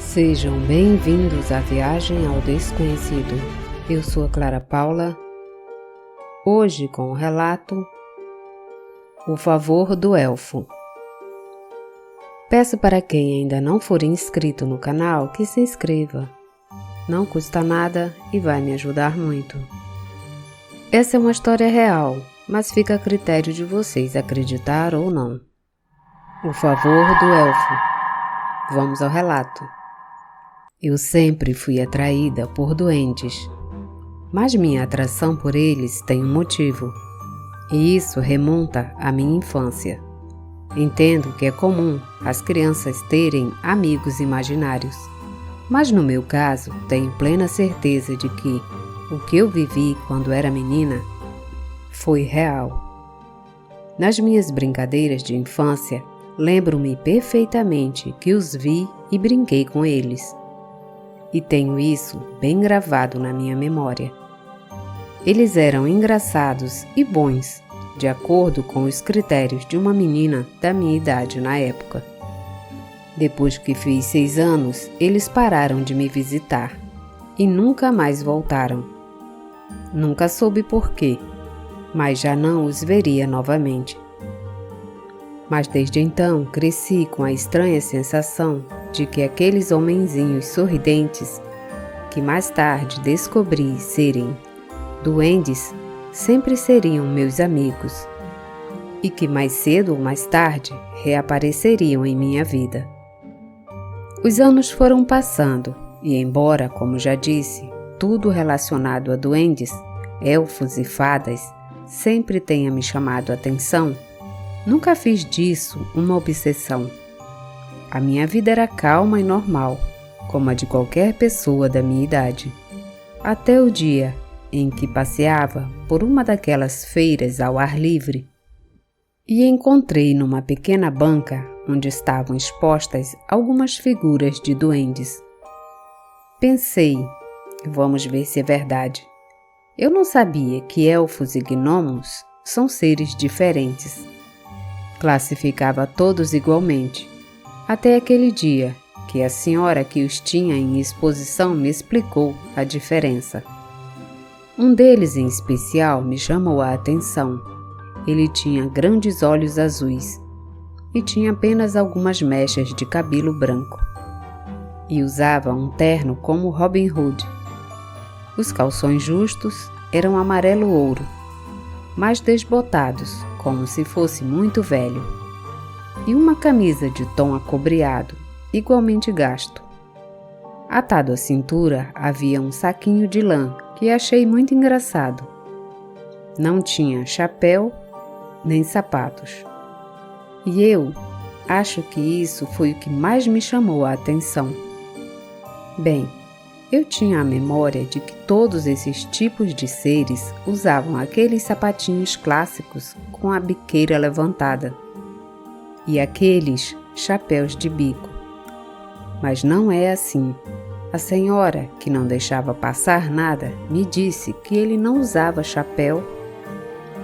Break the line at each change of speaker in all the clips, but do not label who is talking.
Sejam bem-vindos à viagem ao desconhecido. Eu sou a Clara Paula, hoje com o relato O Favor do Elfo. Peço para quem ainda não for inscrito no canal que se inscreva. Não custa nada e vai me ajudar muito. Essa é uma história real, mas fica a critério de vocês acreditar ou não. O Favor do Elfo. Vamos ao relato. Eu sempre fui atraída por duendes, mas minha atração por eles tem um motivo, e isso remonta à minha infância. Entendo que é comum as crianças terem amigos imaginários, mas no meu caso tenho plena certeza de que o que eu vivi quando era menina foi real. Nas minhas brincadeiras de infância, lembro-me perfeitamente que os vi e brinquei com eles. E tenho isso bem gravado na minha memória. Eles eram engraçados e bons, de acordo com os critérios de uma menina da minha idade na época. Depois que fiz 6 anos, eles pararam de me visitar e nunca mais voltaram. Nunca soube por quê, mas já não os veria novamente. Mas desde então cresci com a estranha sensação de que aqueles homenzinhos sorridentes, que mais tarde descobri serem duendes, sempre seriam meus amigos, e que mais cedo ou mais tarde reapareceriam em minha vida. Os anos foram passando e, embora, como já disse, tudo relacionado a duendes, elfos e fadas sempre tenha me chamado a atenção, nunca fiz disso uma obsessão. A minha vida era calma e normal, como a de qualquer pessoa da minha idade. Até o dia em que passeava por uma daquelas feiras ao ar livre e encontrei numa pequena banca onde estavam expostas algumas figuras de duendes. Pensei, vamos ver se é verdade. Eu não sabia que elfos e gnomos são seres diferentes. Classificava todos igualmente, até aquele dia que a senhora que os tinha em exposição me explicou a diferença. Um deles em especial me chamou a atenção. Ele tinha grandes olhos azuis e tinha apenas algumas mechas de cabelo branco. E usava um terno como Robin Hood. Os calções justos eram amarelo ouro, mas desbotados, como se fosse muito velho, e uma camisa de tom acobreado, igualmente gasto. Atado à cintura havia um saquinho de lã que achei muito engraçado. Não tinha chapéu nem sapatos. E eu acho que isso foi o que mais me chamou a atenção. Bem, eu tinha a memória de que todos esses tipos de seres usavam aqueles sapatinhos clássicos com a biqueira levantada e aqueles chapéus de bico. Mas não é assim. A senhora, que não deixava passar nada, me disse que ele não usava chapéu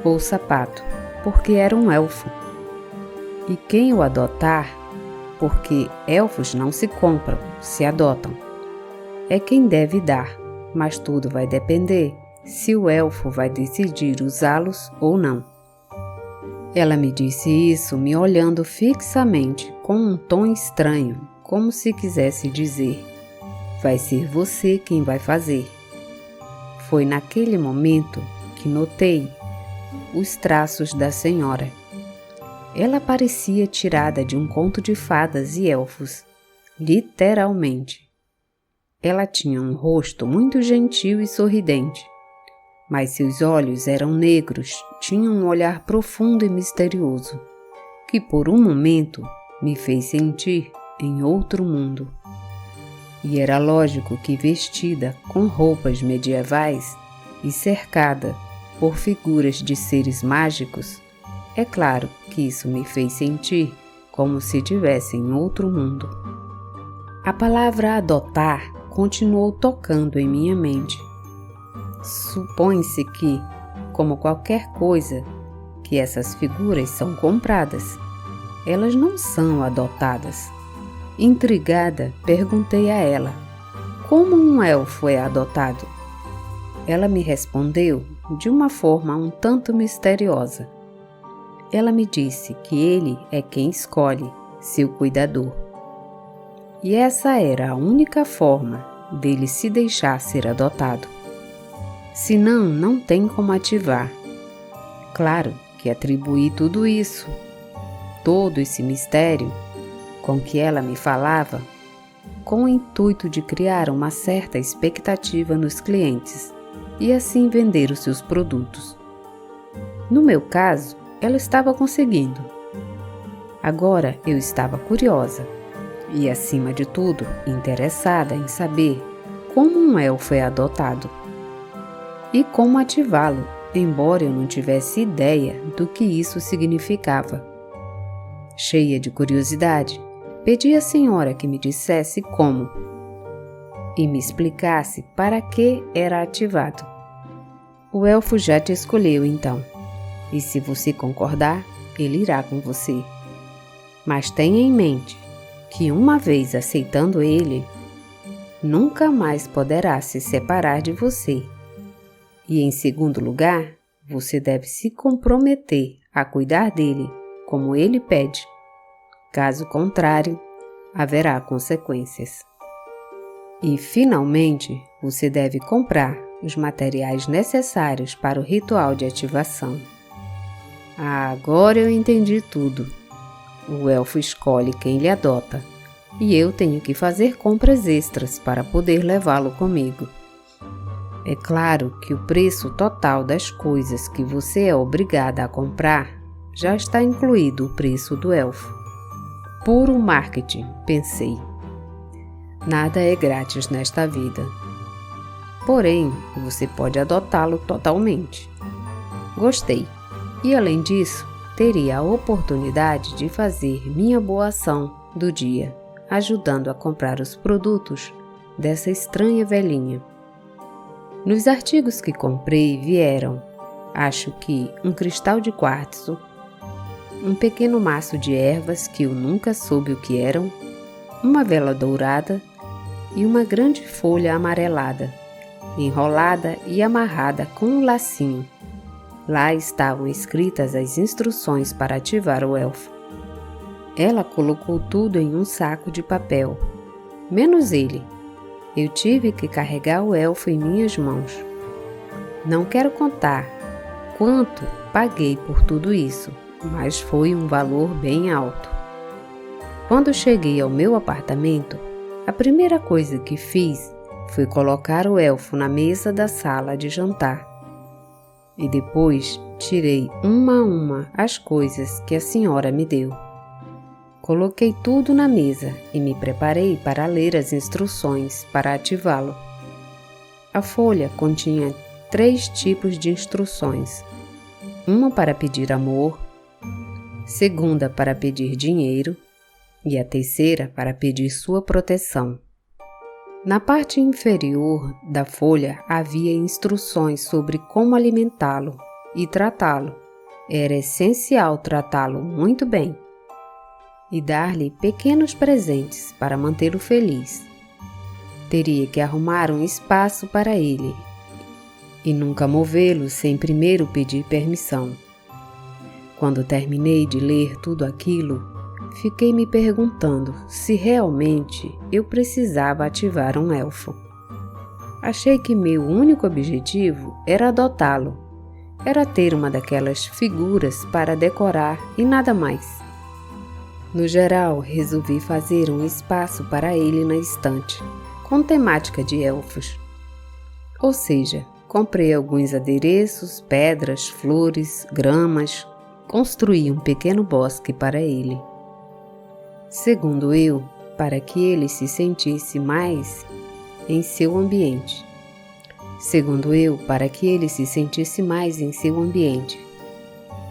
ou sapato, porque era um elfo. E quem o adotar, porque elfos não se compram, se adotam, é quem deve dar, mas tudo vai depender se o elfo vai decidir usá-los ou não. Ela me disse isso me olhando fixamente, com um tom estranho, como se quisesse dizer: vai ser você quem vai fazer. Foi naquele momento que notei os traços da senhora. Ela parecia tirada de um conto de fadas e elfos, literalmente. Ela tinha um rosto muito gentil e sorridente, mas seus olhos eram negros, tinham um olhar profundo e misterioso, que por um momento me fez sentir em outro mundo. E era lógico que vestida com roupas medievais e cercada por figuras de seres mágicos, é claro que isso me fez sentir como se estivesse em outro mundo. A palavra adotar continuou tocando em minha mente. Supõe-se que, como qualquer coisa, que essas figuras são compradas. Elas não são adotadas. Intrigada, perguntei a ela: como um elfo é adotado? Ela me respondeu de uma forma um tanto misteriosa. Ela me disse que ele é quem escolhe seu cuidador. E essa era a única forma dele se deixar ser adotado. Senão, não tem como ativar. Claro que atribuí tudo isso, todo esse mistério com que ela me falava, com o intuito de criar uma certa expectativa nos clientes e assim vender os seus produtos. No meu caso, ela estava conseguindo. Agora eu estava curiosa e, acima de tudo, interessada em saber como um elfo é adotado e como ativá-lo, embora eu não tivesse ideia do que isso significava. Cheia de curiosidade, pedi à senhora que me dissesse como e me explicasse para que era ativado. O elfo já te escolheu então, e se você concordar, ele irá com você. Mas tenha em mente que uma vez aceitando ele, nunca mais poderá se separar de você. E em segundo lugar, você deve se comprometer a cuidar dele como ele pede. Caso contrário, haverá consequências. E, finalmente, você deve comprar os materiais necessários para o ritual de ativação. Agora eu entendi tudo. O elfo escolhe quem lhe adota, e eu tenho que fazer compras extras para poder levá-lo comigo. É claro que o preço total das coisas que você é obrigada a comprar já está incluído o preço do elfo. Puro marketing, pensei. Nada é grátis nesta vida. Porém, você pode adotá-lo totalmente. Gostei. E além disso, teria a oportunidade de fazer minha boa ação do dia, ajudando a comprar os produtos dessa estranha velhinha. Nos artigos que comprei vieram, acho que um cristal de quartzo, um pequeno maço de ervas que eu nunca soube o que eram, uma vela dourada e uma grande folha amarelada, enrolada e amarrada com um lacinho. Lá estavam escritas as instruções para ativar o elfo. Ela colocou tudo em um saco de papel, menos ele. Eu tive que carregar o elfo em minhas mãos. Não quero contar quanto paguei por tudo isso, mas foi um valor bem alto. Quando cheguei ao meu apartamento, a primeira coisa que fiz foi colocar o elfo na mesa da sala de jantar. E depois tirei uma a uma as coisas que a senhora me deu. Coloquei tudo na mesa e me preparei para ler as instruções para ativá-lo. A folha continha 3 tipos de instruções. Uma para pedir amor, segunda para pedir dinheiro e a terceira para pedir sua proteção. Na parte inferior da folha havia instruções sobre como alimentá-lo e tratá-lo. Era essencial tratá-lo muito bem e dar-lhe pequenos presentes para mantê-lo feliz. Teria que arrumar um espaço para ele e nunca movê-lo sem primeiro pedir permissão. Quando terminei de ler tudo aquilo, fiquei me perguntando se realmente eu precisava ativar um elfo. Achei que meu único objetivo era adotá-lo. Era ter uma daquelas figuras para decorar e nada mais. No geral, resolvi fazer um espaço para ele na estante, com temática de elfos. Ou seja, comprei alguns adereços, pedras, flores, gramas, construí um pequeno bosque para ele. Segundo eu, para que ele se sentisse mais em seu ambiente.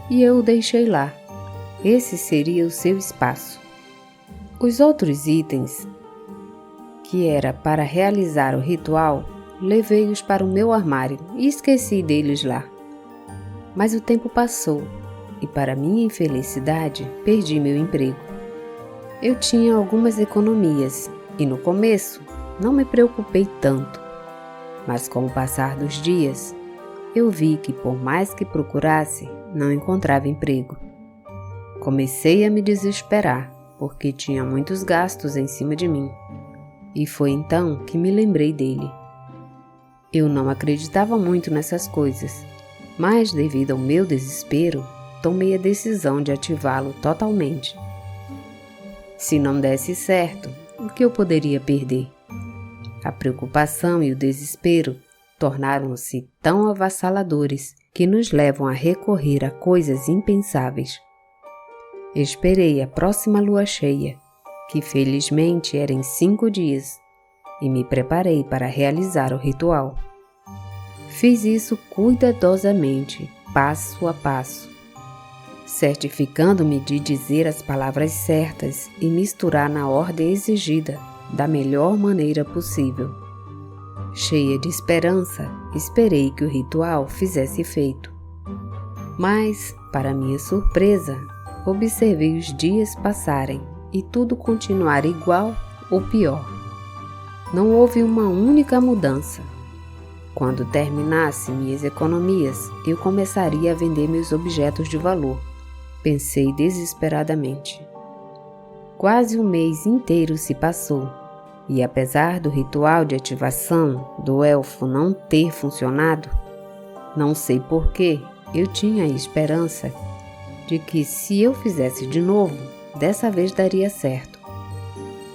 E eu o deixei lá. Esse seria o seu espaço. Os outros itens, que era para realizar o ritual, levei-os para o meu armário e esqueci deles lá. Mas o tempo passou e, para minha infelicidade, perdi meu emprego. Eu tinha algumas economias e no começo não me preocupei tanto, mas com o passar dos dias, eu vi que por mais que procurasse, não encontrava emprego. Comecei a me desesperar, porque tinha muitos gastos em cima de mim, e foi então que me lembrei dele. Eu não acreditava muito nessas coisas, mas devido ao meu desespero, tomei a decisão de ativá-lo totalmente. Se não desse certo, o que eu poderia perder? A preocupação e o desespero tornaram-se tão avassaladores que nos levam a recorrer a coisas impensáveis. Esperei a próxima lua cheia, que felizmente era em 5 dias, e me preparei para realizar o ritual. Fiz isso cuidadosamente, passo a passo, certificando-me de dizer as palavras certas e misturar na ordem exigida, da melhor maneira possível. Cheia de esperança, esperei que o ritual fizesse efeito. Mas, para minha surpresa, observei os dias passarem e tudo continuar igual ou pior. Não houve uma única mudança. Quando terminasse minhas economias, eu começaria a vender meus objetos de valor. Pensei desesperadamente. Quase um mês inteiro se passou, e apesar do ritual de ativação do elfo não ter funcionado, não sei porquê, eu tinha a esperança de que se eu fizesse de novo, dessa vez daria certo.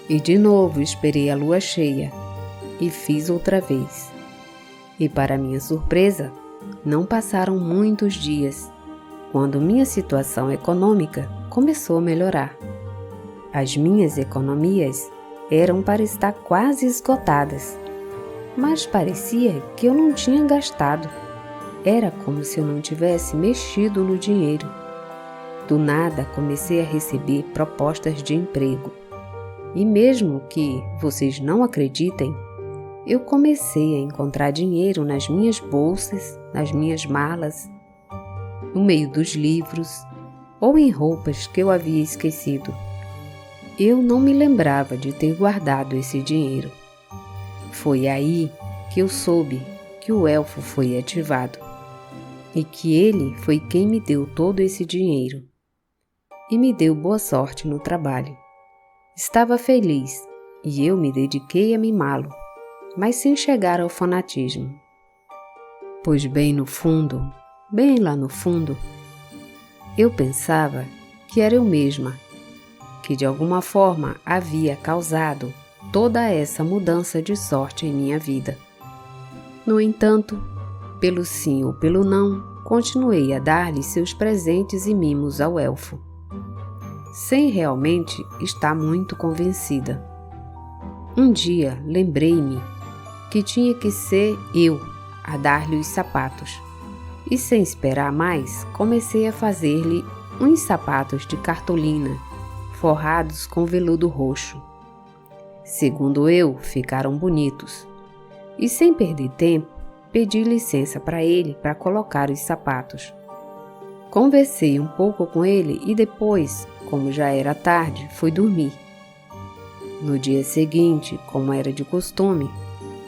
E de novo esperei a lua cheia, e fiz outra vez. E para minha surpresa, não passaram muitos dias, quando minha situação econômica começou a melhorar. As minhas economias eram para estar quase esgotadas, mas parecia que eu não tinha gastado. Era como se eu não tivesse mexido no dinheiro. Do nada comecei a receber propostas de emprego. E mesmo que vocês não acreditem, eu comecei a encontrar dinheiro nas minhas bolsas, nas minhas malas, no meio dos livros ou em roupas que eu havia esquecido. Eu não me lembrava de ter guardado esse dinheiro. Foi aí que eu soube que o elfo foi ativado e que ele foi quem me deu todo esse dinheiro e me deu boa sorte no trabalho. Estava feliz e eu me dediquei a mimá-lo, mas sem chegar ao fanatismo. Pois bem no fundo, bem lá no fundo, eu pensava que era eu mesma, que de alguma forma havia causado toda essa mudança de sorte em minha vida. No entanto, pelo sim ou pelo não, continuei a dar-lhe seus presentes e mimos ao elfo, sem realmente estar muito convencida. Um dia lembrei-me que tinha que ser eu a dar-lhe os sapatos, e sem esperar mais, comecei a fazer-lhe uns sapatos de cartolina, forrados com veludo roxo. Segundo eu, ficaram bonitos, e sem perder tempo, pedi licença para ele para colocar os sapatos. Conversei um pouco com ele e depois, como já era tarde, fui dormir. No dia seguinte, como era de costume,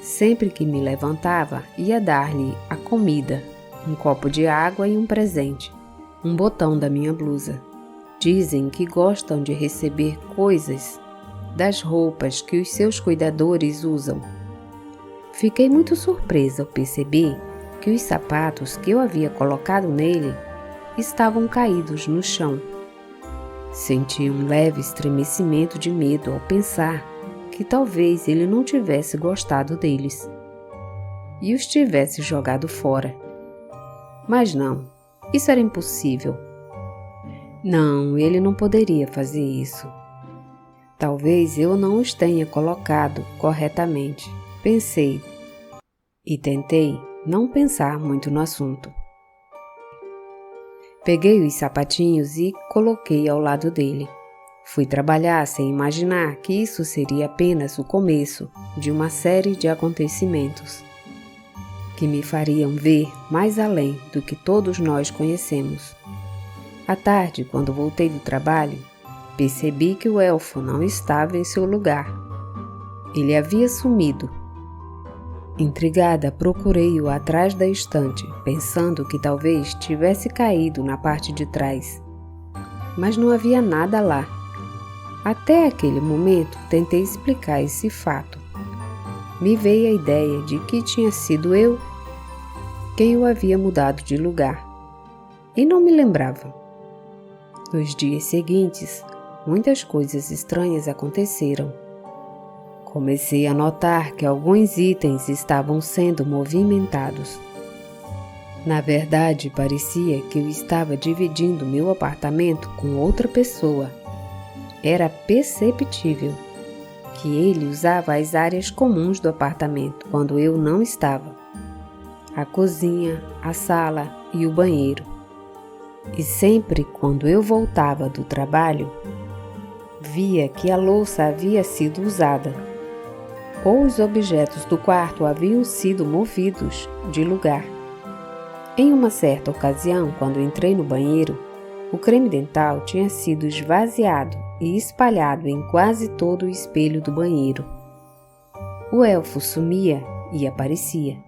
sempre que me levantava, ia dar-lhe a comida, um copo de água e um presente, um botão da minha blusa. Dizem que gostam de receber coisas das roupas que os seus cuidadores usam. Fiquei muito surpresa ao perceber que os sapatos que eu havia colocado nele estavam caídos no chão. Senti um leve estremecimento de medo ao pensar que talvez ele não tivesse gostado deles e os tivesse jogado fora. Mas não, isso era impossível. Não, ele não poderia fazer isso. Talvez eu não os tenha colocado corretamente, pensei, e tentei não pensar muito no assunto. Peguei os sapatinhos e coloquei ao lado dele. Fui trabalhar sem imaginar que isso seria apenas o começo de uma série de acontecimentos que me fariam ver mais além do que todos nós conhecemos. À tarde, quando voltei do trabalho, percebi que o elfo não estava em seu lugar. Ele havia sumido. Intrigada, procurei-o atrás da estante, pensando que talvez tivesse caído na parte de trás. Mas não havia nada lá. Até aquele momento, tentei explicar esse fato. Me veio a ideia de que tinha sido eu quem o havia mudado de lugar. E não me lembrava. Nos dias seguintes, muitas coisas estranhas aconteceram. Comecei a notar que alguns itens estavam sendo movimentados. Na verdade, parecia que eu estava dividindo meu apartamento com outra pessoa. Era perceptível que ele usava as áreas comuns do apartamento quando eu não estava. A cozinha, a sala e o banheiro. E sempre quando eu voltava do trabalho, via que a louça havia sido usada, ou os objetos do quarto haviam sido movidos de lugar. Em uma certa ocasião, quando entrei no banheiro, o creme dental tinha sido esvaziado e espalhado em quase todo o espelho do banheiro. O elfo sumia e aparecia.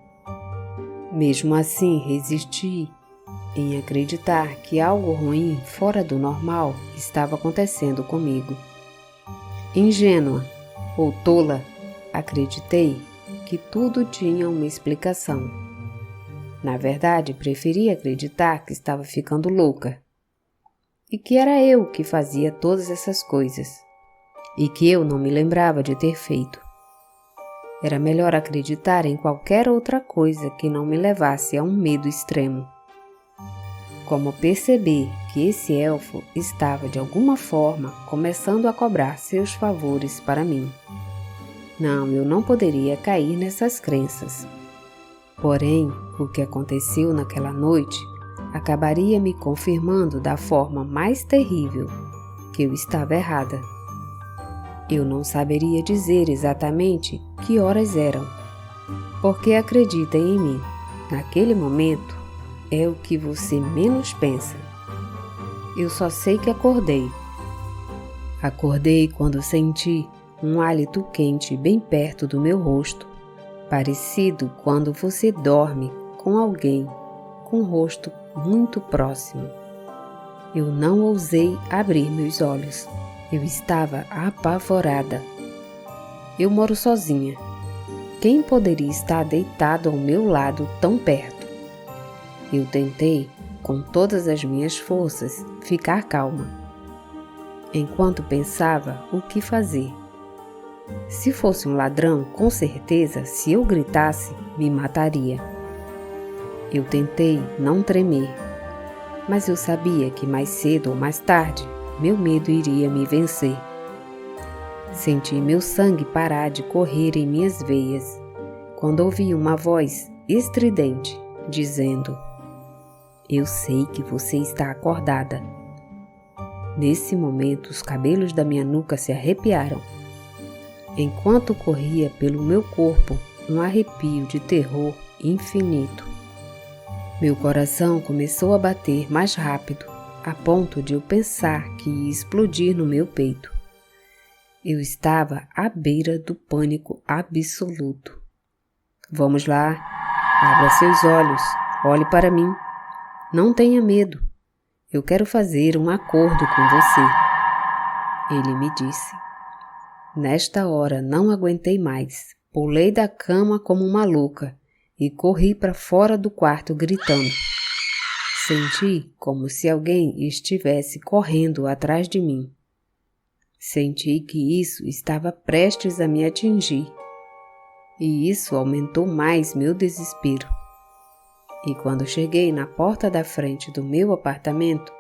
Mesmo assim, resisti em acreditar que algo ruim, fora do normal, estava acontecendo comigo. Ingênua ou tola, acreditei que tudo tinha uma explicação. Na verdade, preferi acreditar que estava ficando louca e que era eu que fazia todas essas coisas e que eu não me lembrava de ter feito. Era melhor acreditar em qualquer outra coisa que não me levasse a um medo extremo. Como perceber que esse elfo estava de alguma forma começando a cobrar seus favores para mim. Não, eu não poderia cair nessas crenças. Porém, o que aconteceu naquela noite acabaria me confirmando da forma mais terrível que eu estava errada. Eu não saberia dizer exatamente que horas eram, porque acreditem em mim, naquele momento é o que você menos pensa. Eu só sei que acordei. Acordei quando senti um hálito quente bem perto do meu rosto, parecido quando você dorme com alguém com o rosto muito próximo. Eu não ousei abrir meus olhos. Eu estava apavorada. Eu moro sozinha. Quem poderia estar deitado ao meu lado tão perto? Eu tentei, com todas as minhas forças, ficar calma, enquanto pensava o que fazer. Se fosse um ladrão, com certeza, se eu gritasse, me mataria. Eu tentei não tremer, mas eu sabia que mais cedo ou mais tarde, meu medo iria me vencer. Senti meu sangue parar de correr em minhas veias, quando ouvi uma voz estridente, dizendo: "Eu sei que você está acordada." Nesse momento, os cabelos da minha nuca se arrepiaram, enquanto corria pelo meu corpo um arrepio de terror infinito. Meu coração começou a bater mais rápido, a ponto de eu pensar que ia explodir no meu peito. Eu estava à beira do pânico absoluto. "Vamos lá, abra seus olhos, olhe para mim. Não tenha medo. Eu quero fazer um acordo com você," ele me disse. Nesta hora não aguentei mais. Pulei da cama como uma louca e corri para fora do quarto gritando. Senti como se alguém estivesse correndo atrás de mim. Senti que isso estava prestes a me atingir, e isso aumentou mais meu desespero. E quando cheguei na porta da frente do meu apartamento,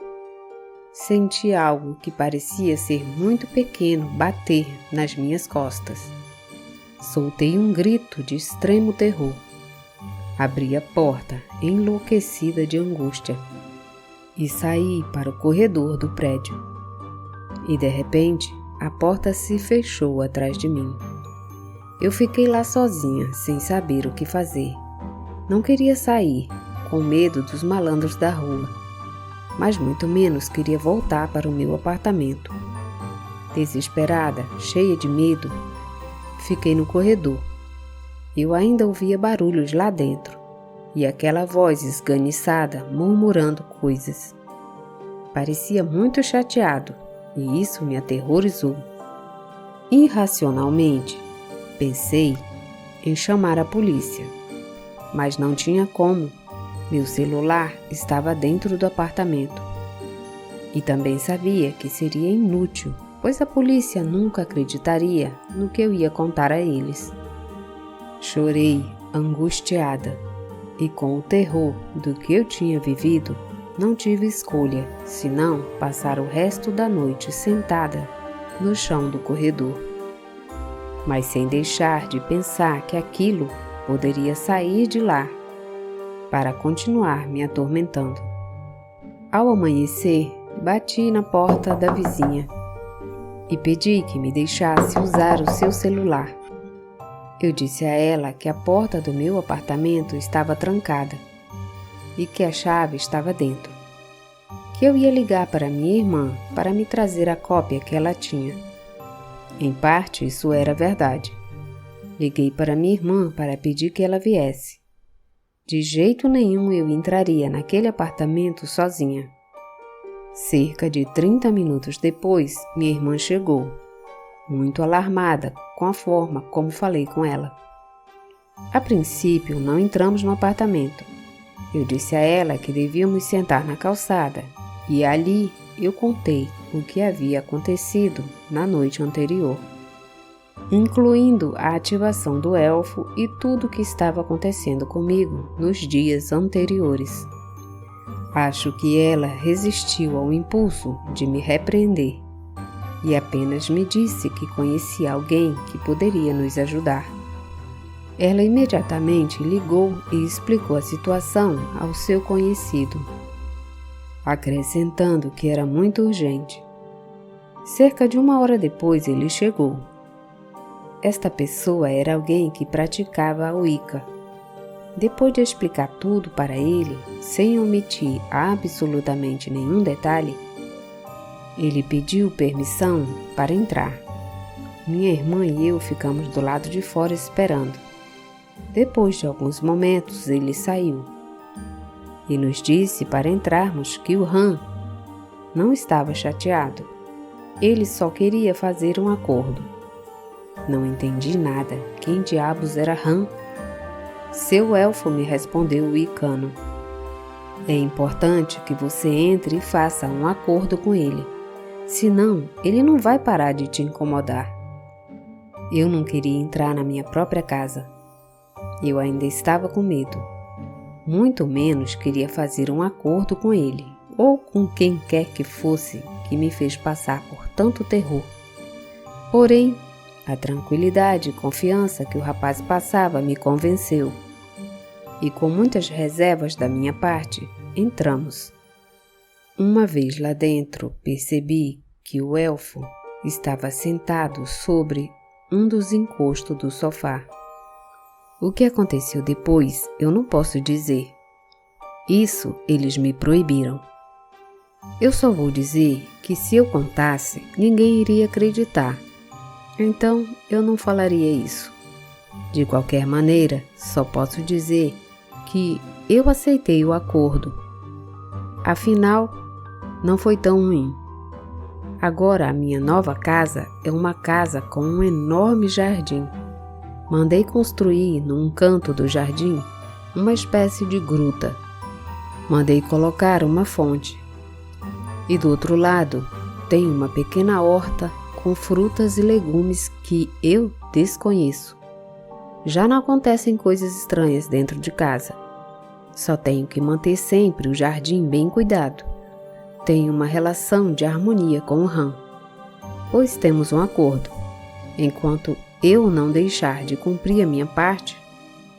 senti algo que parecia ser muito pequeno bater nas minhas costas. Soltei um grito de extremo terror. Abri a porta, enlouquecida de angústia, e saí para o corredor do prédio. E de repente, a porta se fechou atrás de mim. Eu fiquei lá sozinha, sem saber o que fazer. Não queria sair, com medo dos malandros da rua, mas muito menos queria voltar para o meu apartamento. Desesperada, cheia de medo, fiquei no corredor. Eu ainda ouvia barulhos lá dentro e aquela voz esganiçada murmurando coisas. Parecia muito chateado e isso me aterrorizou. Irracionalmente, pensei em chamar a polícia, mas não tinha como. Meu celular estava dentro do apartamento. E também sabia que seria inútil, pois a polícia nunca acreditaria no que eu ia contar a eles. Chorei, angustiada, e com o terror do que eu tinha vivido, não tive escolha senão passar o resto da noite sentada no chão do corredor, mas sem deixar de pensar que aquilo poderia sair de lá para continuar me atormentando. Ao amanhecer, bati na porta da vizinha e pedi que me deixasse usar o seu celular. Eu disse a ela que a porta do meu apartamento estava trancada e que a chave estava dentro, que eu ia ligar para minha irmã para me trazer a cópia que ela tinha. Em parte, isso era verdade. Liguei para minha irmã para pedir que ela viesse. De jeito nenhum eu entraria naquele apartamento sozinha. Cerca de 30 minutos depois, minha irmã chegou, muito alarmada com a forma como falei com ela. A princípio, não entramos no apartamento. Eu disse a ela que devíamos sentar na calçada e ali eu contei o que havia acontecido na noite anterior, incluindo a ativação do elfo e tudo o que estava acontecendo comigo nos dias anteriores. Acho que ela resistiu ao impulso de me repreender e apenas me disse que conhecia alguém que poderia nos ajudar. Ela imediatamente ligou e explicou a situação ao seu conhecido, acrescentando que era muito urgente. Cerca de 1 hora depois ele chegou. Esta pessoa era alguém que praticava a Wicca. Depois de explicar tudo para ele, sem omitir absolutamente nenhum detalhe, ele pediu permissão para entrar. Minha irmã e eu ficamos do lado de fora esperando. Depois de alguns momentos, ele saiu e nos disse para entrarmos que o Han não estava chateado. Ele só queria fazer um acordo. Não entendi nada. Quem diabos era Han? Seu elfo me respondeu wicano. É importante que você entre e faça um acordo com ele. Senão, ele não vai parar de te incomodar. Eu não queria entrar na minha própria casa. Eu ainda estava com medo. Muito menos queria fazer um acordo com ele, ou com quem quer que fosse que me fez passar por tanto terror. Porém, a tranquilidade e confiança que o rapaz passava me convenceu. E com muitas reservas da minha parte, entramos. Uma vez lá dentro, percebi que o elfo estava sentado sobre um dos encostos do sofá. O que aconteceu depois, eu não posso dizer. Isso eles me proibiram. Eu só vou dizer que se eu contasse, ninguém iria acreditar. Então, eu não falaria isso. De qualquer maneira, só posso dizer que eu aceitei o acordo. Afinal, não foi tão ruim. Agora a minha nova casa é uma casa com um enorme jardim. Mandei construir num canto do jardim uma espécie de gruta. Mandei colocar uma fonte. E do outro lado tem uma pequena horta com frutas e legumes que eu desconheço. Já não acontecem coisas estranhas dentro de casa. Só tenho que manter sempre o jardim bem cuidado. Tenho uma relação de harmonia com o Han, pois temos um acordo. Enquanto eu não deixar de cumprir a minha parte,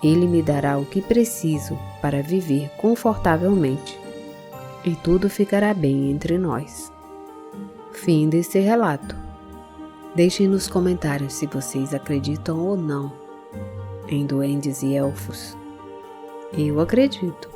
ele me dará o que preciso para viver confortavelmente. E tudo ficará bem entre nós. Fim desse relato. Deixem nos comentários se vocês acreditam ou não em duendes e elfos. Eu acredito.